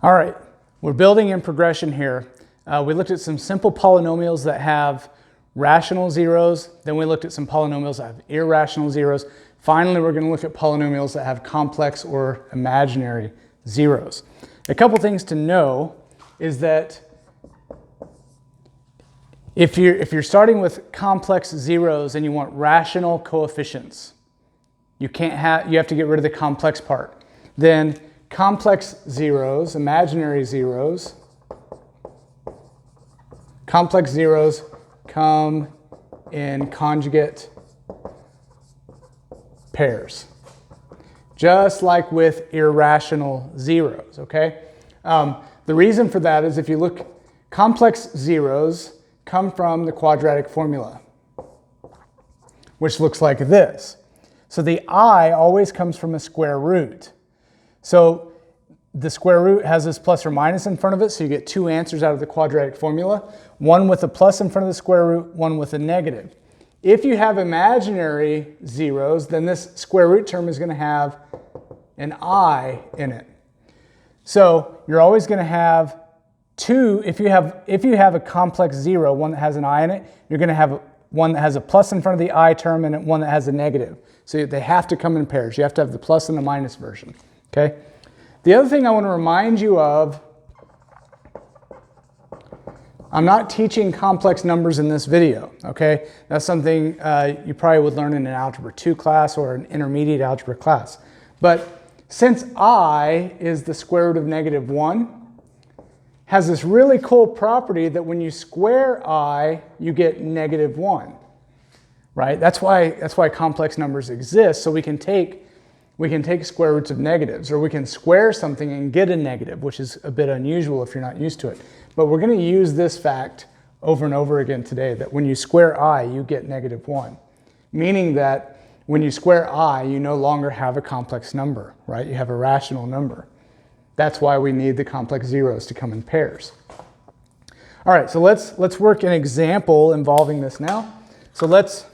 All right, we're building in progression here. We looked at some simple polynomials that have rational zeros. Then we looked at some polynomials that have irrational zeros. Finally, we're going to look at polynomials that have complex or imaginary zeros. A couple things to know is that if you're starting with complex zeros and you want rational coefficients, you have to get rid of the complex part. Then complex zeros, imaginary zeros, complex zeros come in conjugate pairs, just like with irrational zeros, okay? The reason for that is if you look, complex zeros come from the quadratic formula, which looks like this. So the I always comes from a square root. So the square root has this plus or minus in front of it, so you get two answers out of the quadratic formula, one with a plus in front of the square root, one with a negative. If you have imaginary zeros, then this square root term is going to have an I in it. So you're always going to have two, if you have a complex zero, one that has an I in it, you're going to have one that has a plus in front of the I term and one that has a negative. So they have to come in pairs. You have to have the plus and the minus version. Okay? The other thing I want to remind you of, I'm not teaching complex numbers in this video, okay? That's something you probably would learn in an Algebra 2 class or an intermediate algebra class. But since I is the square root of -1, has this really cool property that when you square I, you get -1, right? That's why complex numbers exist, so we can take square roots of negatives, or we can square something and get a negative, which is a bit unusual if you're not used to it. But we're going to use this fact over and over again today, that when you square I, you get -1, meaning that when you square I, you no longer have a complex number, right? You have a rational number. That's why we need the complex zeros to come in pairs. All right, so let's work an example involving this now. So let's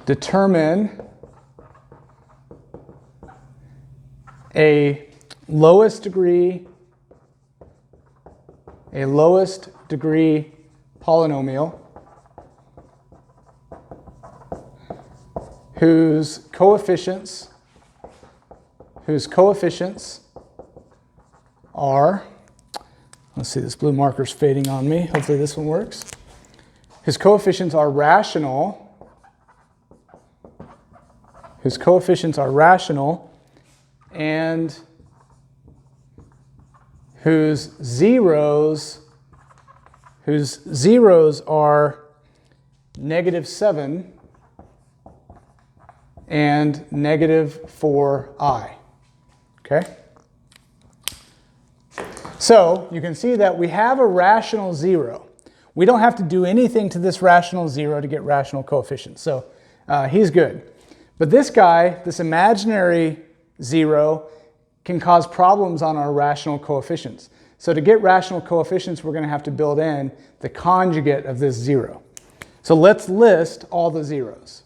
determine a lowest degree polynomial whose coefficients are, let's see, this blue marker's fading on me. Hopefully this one works. His coefficients are rational. And whose zeros are -7 and -4i. Okay? So you can see that we have a rational zero. We don't have to do anything to this rational zero to get rational coefficients. So he's good. But this guy, this imaginary zero, can cause problems on our rational coefficients. So to get rational coefficients, we're going to have to build in the conjugate of this zero. So let's list all the zeros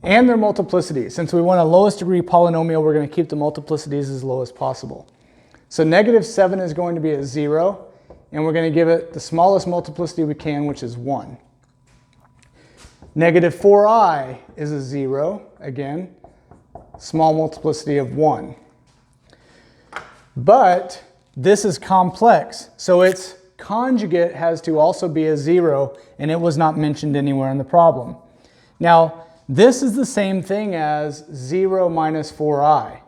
and their multiplicities. Since we want a lowest degree polynomial, we're going to keep the multiplicities as low as possible. So -7 is going to be a 0, and we're going to give it the smallest multiplicity we can, which is 1. -4i is a 0, again, small multiplicity of 1. But this is complex, so its conjugate has to also be a 0, and it was not mentioned anywhere in the problem. Now, this is the same thing as 0 minus 4i.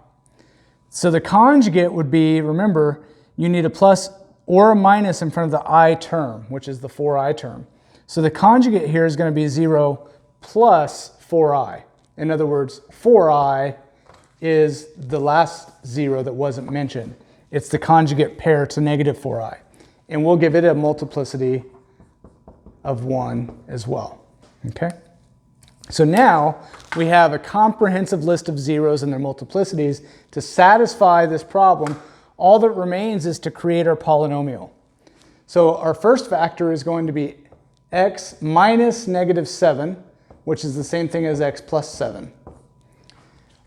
So the conjugate would be, remember, you need a plus or a minus in front of the I term, which is the 4i term. So the conjugate here is going to be 0 plus 4i. In other words, 4i is the last 0 that wasn't mentioned. It's the conjugate pair to -4i. And we'll give it a multiplicity of 1 as well. Okay? So now we have a comprehensive list of zeros and their multiplicities. To satisfy this problem, all that remains is to create our polynomial. So our first factor is going to be x minus -7, which is the same thing as x plus 7.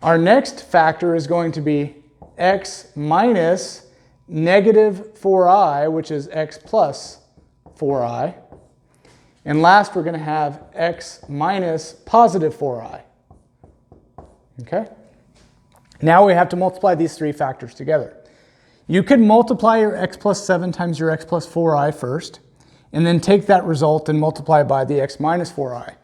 Our next factor is going to be x minus negative 4i, which is x plus 4i. And last, we're going to have x minus positive 4i. Okay? Now we have to multiply these three factors together. You could multiply your x plus 7 times your x plus 4i first, and then take that result and multiply by the x minus 4i.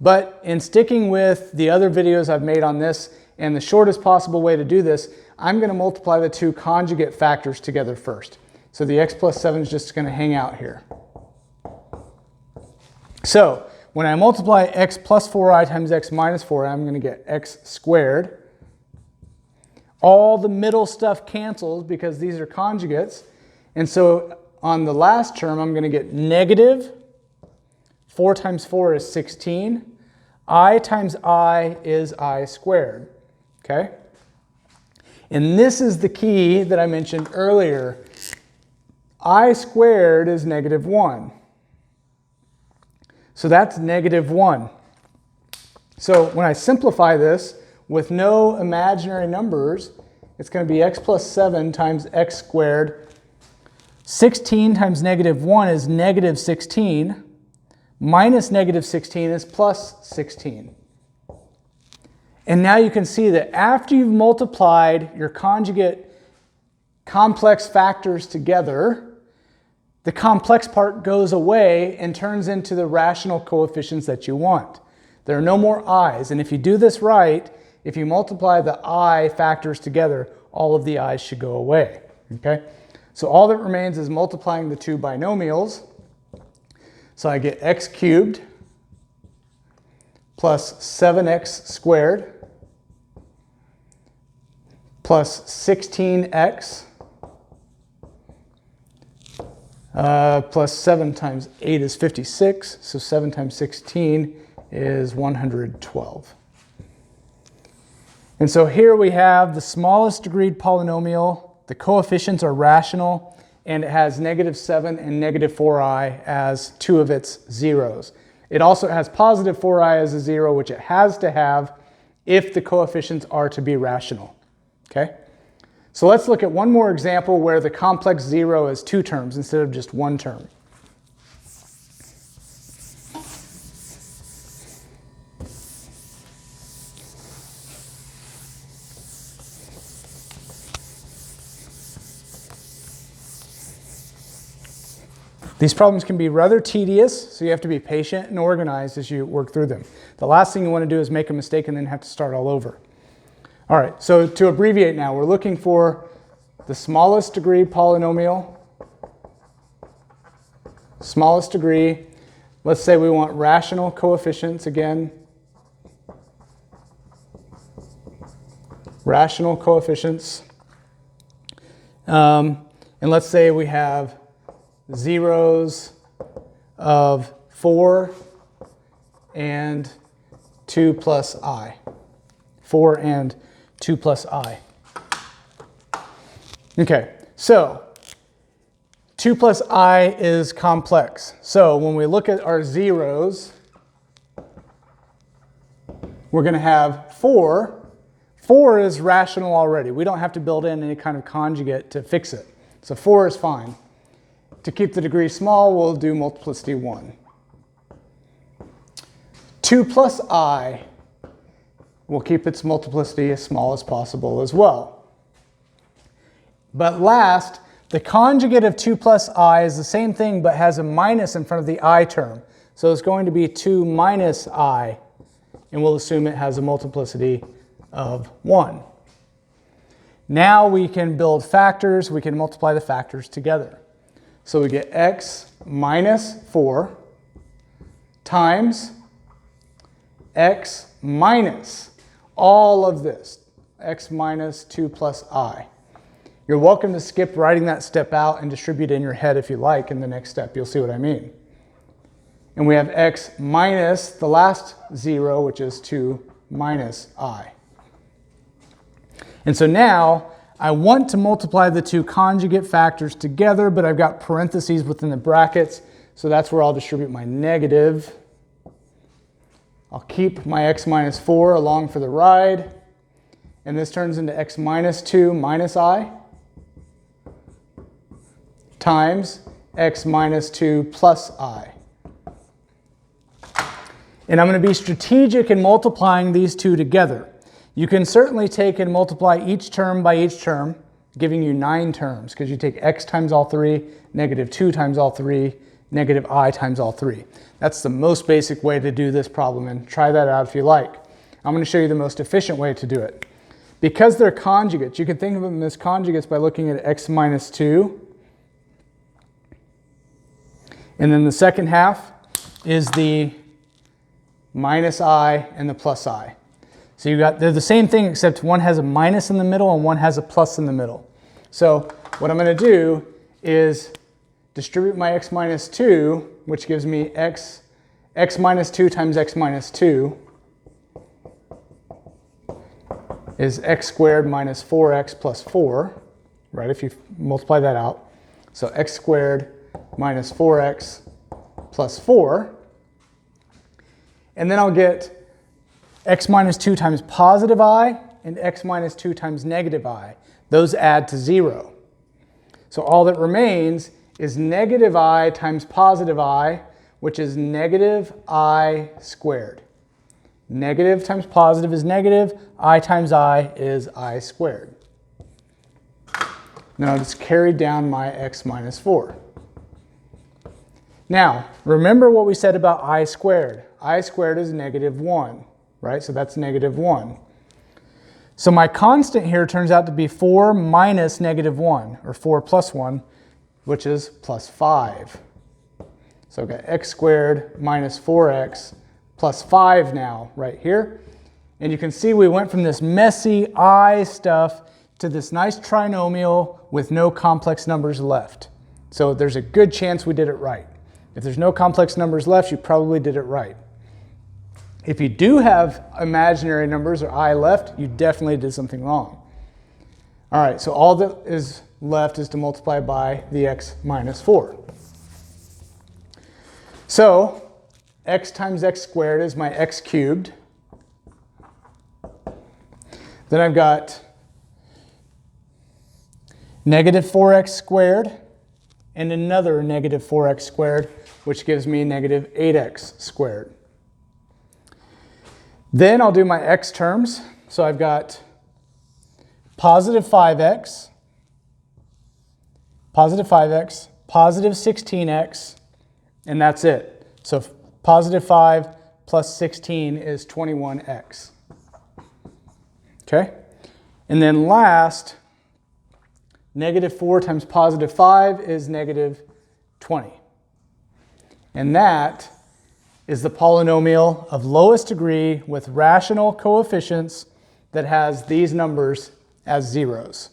But in sticking with the other videos I've made on this, and the shortest possible way to do this, I'm going to multiply the two conjugate factors together first. So the x plus 7 is just going to hang out here. So when I multiply x plus 4i times x minus 4i, I'm going to get x squared. All the middle stuff cancels because these are conjugates. And so on the last term, I'm going to get negative 4 times 4 is 16. I times I is I squared. Okay? And this is the key that I mentioned earlier. I squared is negative 1. So that's negative 1. So when I simplify this with no imaginary numbers, it's going to be x plus 7 times x squared. 16 times negative 1 is negative 16. Minus negative 16 is plus 16. And now you can see that after you've multiplied your conjugate complex factors together, the complex part goes away and turns into the rational coefficients that you want. There are no more i's, and if you do this right, if you multiply the I factors together, all of the i's should go away. Okay? So all that remains is multiplying the two binomials. So I get x cubed plus 7x squared plus 16x plus 7 times 8 is 56. So 7 times 16 is 112. And so here we have the smallest degreed polynomial. The coefficients are rational, and it has negative 7 and negative 4i as two of its zeros. It also has positive 4i as a zero, which it has to have if the coefficients are to be rational. Okay? So let's look at one more example where the complex zero is two terms instead of just one term. These problems can be rather tedious, so you have to be patient and organized as you work through them. The last thing you want to do is make a mistake and then have to start all over. All right, so to abbreviate now, we're looking for the smallest degree polynomial. Smallest degree. Let's say we want rational coefficients again. Rational coefficients. And let's say we have zeros of 4 and 2 plus I. 4 and 2 plus I. Okay, so 2 plus I is complex. So when we look at our zeros, we're going to have 4. 4 is rational already. We don't have to build in any kind of conjugate to fix it. So 4 is fine. To keep the degree small, we'll do multiplicity 1. 2 plus I will keep its multiplicity as small as possible as well. But last, the conjugate of 2 plus I is the same thing but has a minus in front of the I term. So it's going to be 2 minus I, and we'll assume it has a multiplicity of 1. Now we can build factors. We can multiply the factors together. So we get x minus 4 times x minus all of this, x minus 2 plus I. You're welcome to skip writing that step out and distribute it in your head if you like in the next step. You'll see what I mean. And we have x minus the last 0, which is 2 minus I. And so now I want to multiply the two conjugate factors together, but I've got parentheses within the brackets, so that's where I'll distribute my negative. I'll keep my x minus 4 along for the ride, and this turns into x minus 2 minus I times x minus 2 plus I. And I'm going to be strategic in multiplying these two together. You can certainly take and multiply each term by each term, giving you 9 terms, because you take x times all 3, negative 2 times all 3, negative I times all 3. That's the most basic way to do this problem, and try that out if you like. I'm going to show you the most efficient way to do it. Because they're conjugates, you can think of them as conjugates by looking at x minus 2. And then the second half is the minus I and the plus I. So they're the same thing, except one has a minus in the middle and one has a plus in the middle. So what I'm going to do is distribute my x minus 2, which gives me x minus 2 times x minus 2 is x squared minus 4x plus 4, right, if you multiply that out. So x squared minus 4x plus 4. And then I'll get x minus 2 times positive I and x minus 2 times negative I. Those add to 0. So all that remains is negative I times positive I, which is negative I squared. Negative times positive is negative. I times I is I squared. Now I'll just carry down my x minus 4. Now, remember what we said about I squared. I squared is negative 1, right? So that's negative 1. So my constant here turns out to be 4 minus negative 1, or 4 plus 1, which is plus 5. So I've got x squared minus 4x plus 5 now, right here. And you can see we went from this messy I stuff to this nice trinomial with no complex numbers left. So there's a good chance we did it right. If there's no complex numbers left, you probably did it right. If you do have imaginary numbers or I left, you definitely did something wrong. All right, so all that is left is to multiply by the x minus 4. So x times x squared is my x cubed. Then I've got negative 4x squared and another negative 4x squared, which gives me negative 8x squared. Then I'll do my x terms. So I've got positive 5x, positive 16x, and that's it. So positive 5 plus 16 is 21x. Okay? And then last, negative 4 times positive 5 is negative 20. And that is the polynomial of lowest degree with rational coefficients that has these numbers as zeros.